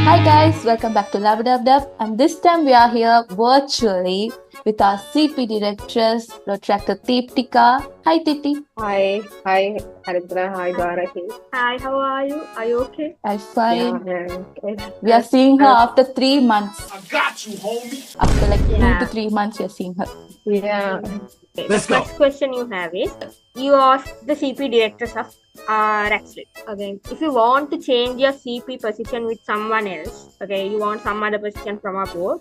Hi guys, welcome back to Love Dub Dub, and this time we are here virtually with our CP directress, Protractor Deeptika. Hi Titi. Hi, Haridra. Hi, Dwaraki. Hi, how are you? Are you okay? I'm fine. Yeah, okay. We are seeing her after 3 months. I got you, homie. After like 2 Yeah. to 3 months, we are seeing her. Yeah. Okay, Let's the go. first question you have is you ask the CP directors of Raxlet. Okay, if you want to change your CP position with someone else, okay, you want some other position from our board,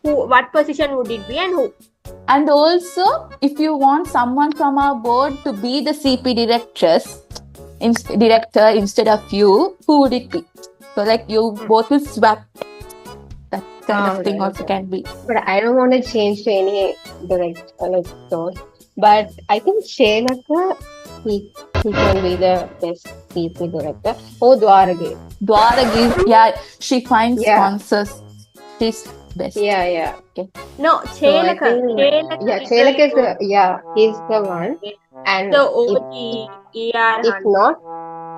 what position would it be and who? And also, if you want someone from our board to be the CP directress, director instead of you, who would it be? So like you both will swap. That kind of thing also can be. But I don't want to change to any direct those. But I think Shelaka, he can be the best CP director. Oh, Dwaraki. Dwaragi, yeah, she finds Yeah. sponsors. She's best. Yeah. No, So I Chelaka. think, Shelaka is the, he's the one. And the if OG ER.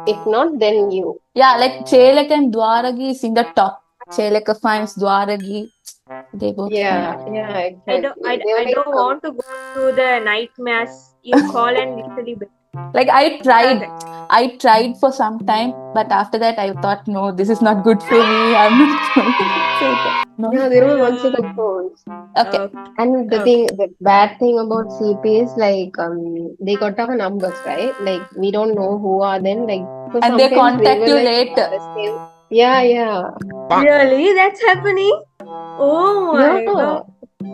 if not, then you. Yeah, like Chelak and Dwaragi is in the top. Chelaka finds Dwaragi. They both Yeah, find. exactly. I don't want to go through the nightmares you call and literally bed. Like I tried for some time, but after that I thought, no, this is not good for me. I'm not going to say that. No. Yeah, they don't answer the phones. Okay. And the bad thing about CP is like they got our numbers, right? Like we don't know who are them. Like so And they sometimes contact will, you like, later. the same. Yeah. Really? That's happening? Oh my god.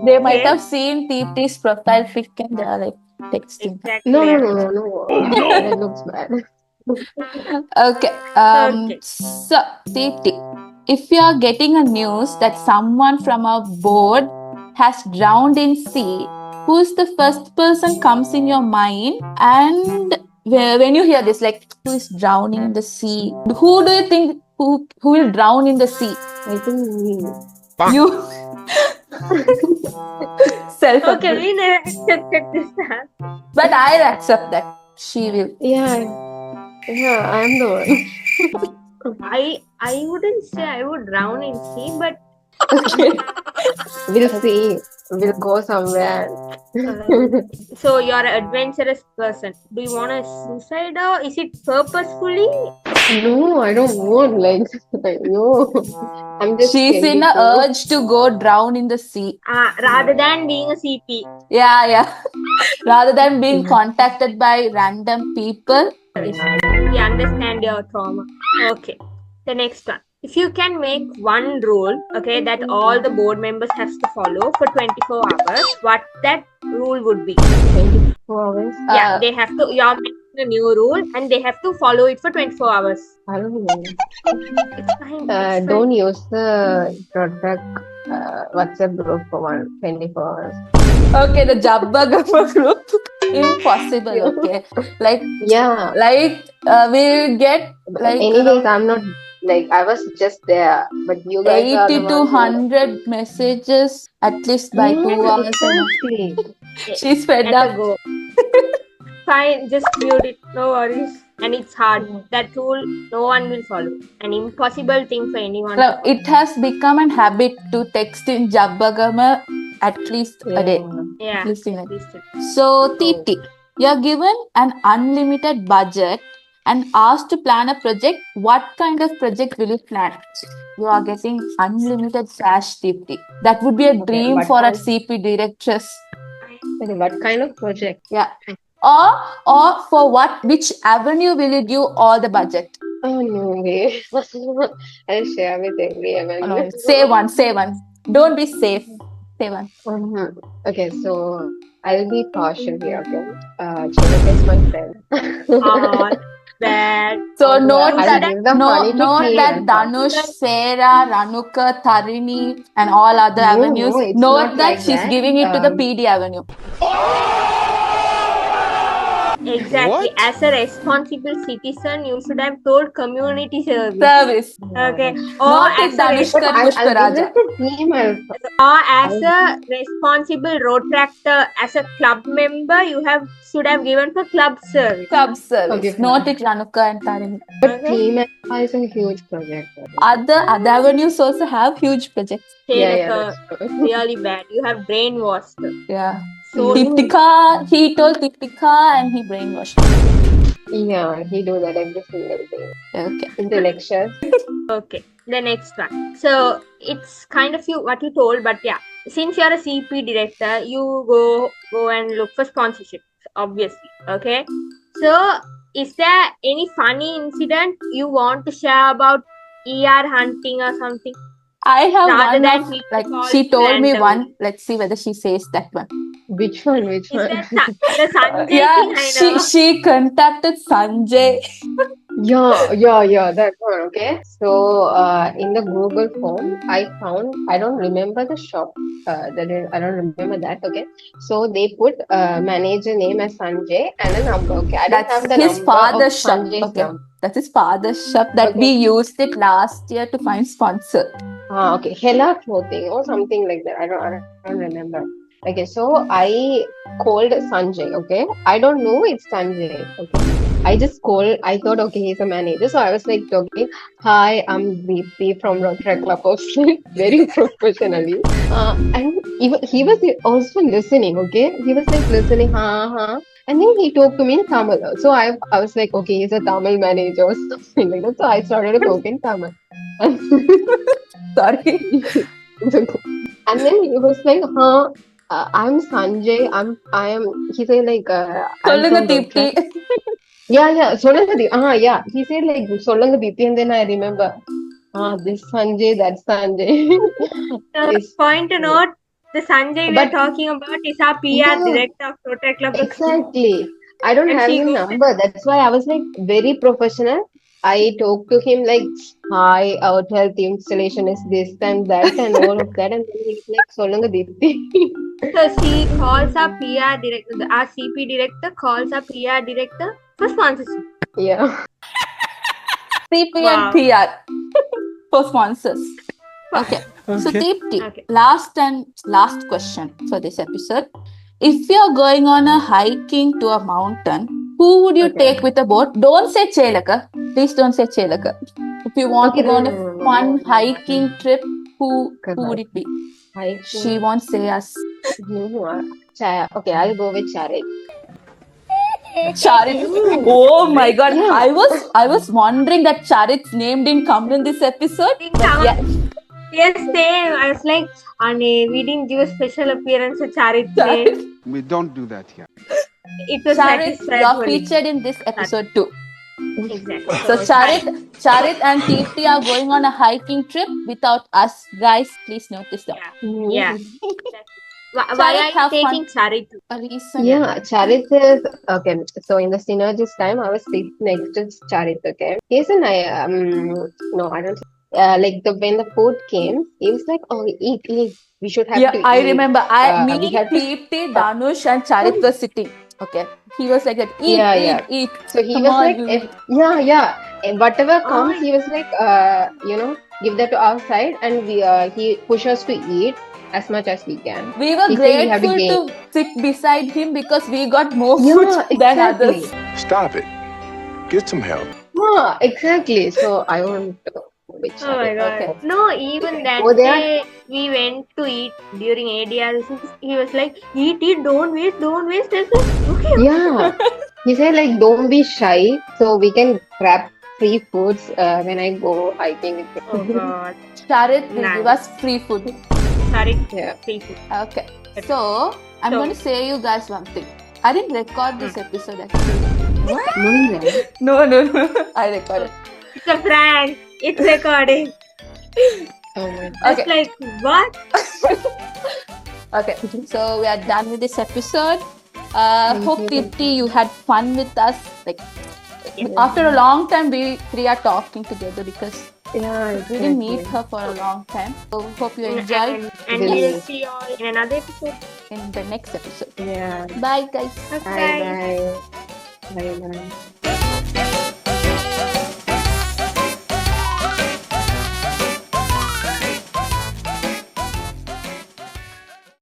They might Okay. have seen TP's profile pic and they are like texting. Exactly. No. Oh, no. That looks bad. Okay. Okay. So, TP, if you are getting a news that someone from our board has drowned in sea, who's the first person comes in your mind? And when you hear this, like who is drowning in the sea? Who do you think who will drown in the sea? I think me. You. Self. Okay, we never accepted this. But I'll accept that. She will. Yeah, I'm the one. I wouldn't say I would drown in sea, but Okay. We'll see. We'll go somewhere. so you're an adventurous person. Do you want to suicide or is it purposefully? No, I don't want like no. I'm just. She's in a 22. urge to go drown in the sea. Rather than being a CP. Yeah. Rather than being contacted by random people. We understand your trauma. Okay. The next one. If you can make one rule, okay, that all the board members has to follow for 24 hours, what that rule would be? 24 hours. Yeah, they have to. You're making a new rule, and they have to follow it for 24 hours. I don't know. It's fine. It's Don't use the product WhatsApp group for 24 hours. Okay, the Jabba Gabba group. Impossible, okay. Yeah. We'll get like Anyways, I'm not like I was just there, but you guys are 80 the to ones who- 100 messages at least by 2 Yeah, hours. exactly. She's fed Let up. her go. Fine, just mute it. No worries. And it's hard. That rule, no one will follow. An impossible thing for anyone. No, it has become a habit to text in Jabbagama at least a day. Yeah. At least in a day. Listen. So, Titi, you're given an unlimited budget and asked to plan a project. What kind of project will you plan? You are getting unlimited cash, Titi. That would be a dream what for a kind? CP directress. Okay, what kind of project? Yeah. Or for which avenue will you give all the budget? Oh no way. I'll share with everyone. No, say one. Don't be safe. Say one. Okay, so I'll be partial here, okay? Chinaka is my friend. That. So note I'll that give the money to that Kiran. Danush, Sarah, Ranuka, Tarini, and all other No, avenues. it's Note not that like she's that. giving it to the PD avenue. Exactly. What? As a responsible citizen, you should have told community service. Service. Okay. Or Not as it a Danushka But and I'll Pushparaja. give it to him. or as a responsible road tractor, as a club member, you should have given for club service. Club service. Okay, fine. Not it Ranuka and Tarini. But Okay. team is a huge project. Other avenues also have huge projects. Yeah, Shenaka, that's true. really bad. You have brainwashed her. Yeah. So Deepika, he told Deepika and he brainwashed her. Yeah, he do that every single day Okay. in the lectures. okay, the next one. So it's kind of what you told, but yeah, since you're a CP director, you go and look for sponsorship, obviously. Okay. So is there any funny incident you want to share about ER hunting or something? I have Rather one than of, me like, call she told me randomly. one. Let's see whether she says that one. Which one? Which Is one? that the Sanjay thing? Yeah, I know. she contacted Sanjay. Yeah, that one. Okay. So, in the Google form, I found, I don't remember the shop. I don't remember that. Okay. So they put manager name as Sanjay and a number. Okay. I don't That's have the his number of father's shop. Sanjay's Okay. number. That's his father's shop that Okay. we used it last year to find sponsor. Okay. Hella clothing or something like that. I don't remember. Okay. So I called Sanjay. Okay. I don't know it's Sanjay. Okay. I just called. I thought, okay, he's a manager. So I was like talking, hi, I'm VP from Rotary Club of Street, very professionally. And he was also listening, okay? He was like listening, huh. And then he talked to me in Tamil. So I was like, okay, he's a Tamil manager or something like that. So I started talking Tamil. Sorry. And then he was like, I'm Sanjay. He said like, I'm Solunga from Deepti. Rotary. Yeah. Solanga Deepti. Yeah. He said like Solanga Deepti, and then I remember, this Sanjay, that's Sanjay. It's- Point to note, the Sanjay we are But- talking about is our PR Yeah. director of Rotary Club. Exactly. I don't And have she his goes- number. That's why I was like very professional. I talked to him like, hi, our health installation is this and that and all of that. And then he's like, Solanga Deepti. So she calls our PR director, our CP director calls our PR director for sponsorship. Yeah. CP Wow. and PR for sponsors. Okay. So Deepti, Okay. last question for this episode. If you're going on a hiking to a mountain, who would you Okay. take with a boat? Don't say Chelaka. Please don't say Chelaka. If you want Okay, to go on no, a no, no, fun no, no. hiking trip, who would it be? Hi. She won't say us. Okay, I'll go with Charit. Charit. Oh my god. Yeah. I was wondering that Charit's name didn't come in this episode. Didn't But come. yeah, Yes, same. I was like, we didn't give a special appearance to Charit. Charit. We don't do that here. It was Charit, satisfactory. you're featured in this episode too. Exactly. So Charit and Deepti are going on a hiking trip without us. Guys, please note this down. Yeah. Why Charit, are you have taking Charit? A reason. Yeah, Charit is okay. So in the synergist time, I was sitting next to Charit. Okay, he's an no, I don't. Like when the food came, he was like, "Oh, eat. We should have Yeah, to I eat." remember. we Me, had to- Deepti, Danush, and Charit were sitting. Okay, he was like that. Eat, Yeah. eat. So he Come was on, like, you- yeah. And whatever Oh. comes, he was like, give that to our side, and he pushes us to eat as much as we can. We were He said we have to grateful to sit beside him because we got more Yeah, food than exactly. others. Stop it. Get some help. Yeah, exactly. So I want to go with Oh my Charit. god. Okay. No, even that Over there? day we went to eat during ADR. He was like, eat, don't waste. I was like, okay. Yeah. He said like don't be shy, so we can grab free foods when I go hiking with Oh him. god. Charit will Nice. give us free food. Sorry. Yeah. Free food. Okay, so I'm So- going to say you guys one thing. I didn't record this episode actually. No, No. I recorded. It's a prank. It's recording. Oh my I Okay. was like, what? Okay, so we are done with this episode. Hope you. Deepti, you had fun with us. Like Yeah. after a long time, we three are talking together because Yeah, we didn't meet her for a long time. So hope you enjoyed And Yes. we'll see you all in another episode. in the next episode. Yeah. Bye, guys. Bye. Bye. Bye bye.